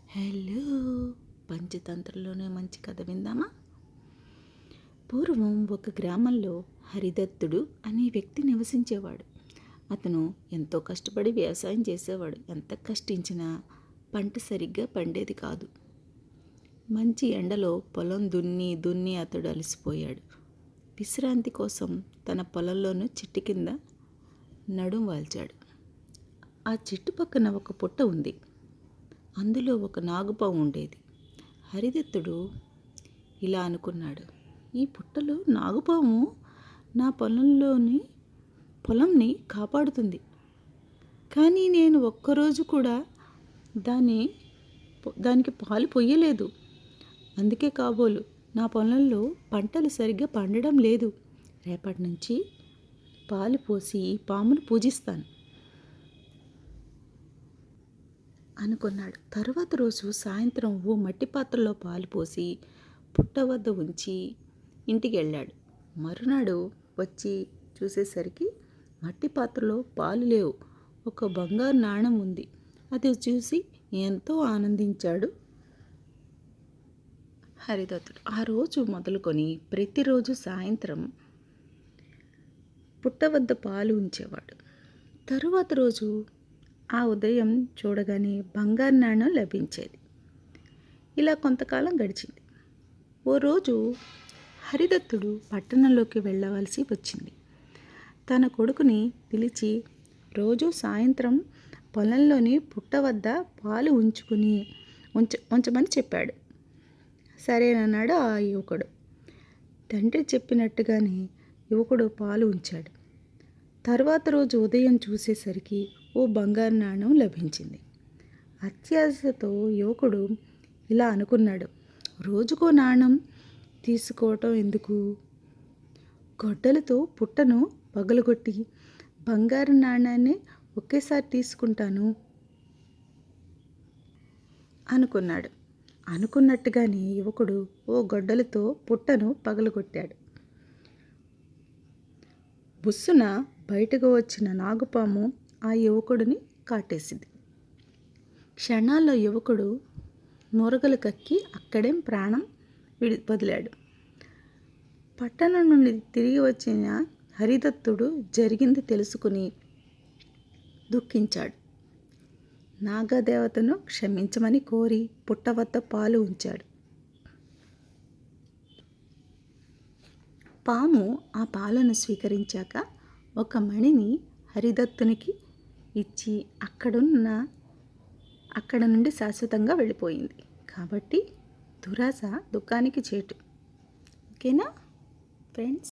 Hello, పంచతంత్రలోనే మంచి కథ విందామా? పూర్వం ఒక గ్రామంలో హరిదత్తుడు అనే వ్యక్తి నివసించేవాడు. అతను ఎంతో కష్టపడి వ్యవసాయం చేసేవాడు. ఎంత కష్టించినా పంట సరిగ్గా పండేది కాదు. మంచి ఎండలో పొలం దున్ని దున్ని అతడు అలసిపోయాడు. విశ్రాంతి కోసం తన పొలంలోనూ చెట్టు కింద నడుం వాల్చాడు. ఆ చెట్టు పక్కన ఒక పుట్ట ఉంది. అందులో ఒక నాగుపాము ఉండేది. హరిదత్తుడు ఇలా అనుకున్నాడు, ఈ పుట్టలో నాగుపాము నా పొలంని కాపాడుతుంది. కానీ నేను ఒక్కరోజు కూడా దానికి పాలు పొయ్యలేదు. అందుకే కాబోలు నా పొలంలో పంటలు సరిగ్గా పండడం లేదు. రేపటి నుంచి పాలు పోసి పామును పూజిస్తాను అనుకున్నాడు. తరువాత రోజు సాయంత్రం ఓ మట్టి పాత్రలో పాలు పోసి పుట్ట వద్ద ఉంచి ఇంటికి వెళ్ళాడు. మరునాడు వచ్చి చూసేసరికి మట్టి పాత్రలో పాలు లేవు, ఒక బంగారు నాణెం ఉంది. అది చూసి ఎంతో ఆనందించాడు హరిదత్తుడు. ఆ రోజు మొదలుకొని ప్రతిరోజు సాయంత్రం పుట్ట వద్ద పాలు ఉంచేవాడు. తరువాత రోజు ఆ ఉదయం చూడగానే బంగారు నాణెం లభించేది. ఇలా కొంతకాలం గడిచింది. ఓ రోజు హరిదత్తుడు పట్టణంలోకి వెళ్ళవలసి వచ్చింది. తన కొడుకుని పిలిచి రోజు సాయంత్రం పొలంలోని పుట్ట వద్ద పాలు ఉంచమని చెప్పాడు. సరేనన్నాడు ఆ యువకుడు. తండ్రి చెప్పినట్టుగానే యువకుడు పాలు ఉంచాడు. తర్వాత రోజు ఉదయం చూసేసరికి ఓ బంగారు నాణెం లభించింది. అత్యాశతో యువకుడు ఇలా అనుకున్నాడు, రోజుకో నాణెం తీసుకోవటం ఎందుకు? గొడ్డలతో పుట్టను పగలగొట్టి బంగారు నాణ్యాన్ని ఒకేసారి తీసుకుంటాను అనుకున్నాడు. అనుకున్నట్టుగానే యువకుడు ఓ గొడ్డలతో పుట్టను పగలగొట్టాడు. బుస్సున బయటకు వచ్చిన నాగుపాము ఆ యువకుడిని కాటేసింది. క్షణాల్లో యువకుడు నొరగలు కక్కి అక్కడే ప్రాణం వదిలాడు. పట్టణం నుండి తిరిగి వచ్చిన హరిదత్తుడు జరిగింది తెలుసుకుని దుఃఖించాడు. నాగదేవతను క్షమించమని కోరి పుట్ట వద్ద పాలు ఉంచాడు. పాము ఆ పాలను స్వీకరించాక ఒక మణిని హరిదత్తునికి ఇచ్చి అక్కడ నుండి శాశ్వతంగా వెళ్ళిపోయింది. కాబట్టి దురాశ దుఃఖానికి చేటు. ఓకేనా ఫ్రెండ్స్?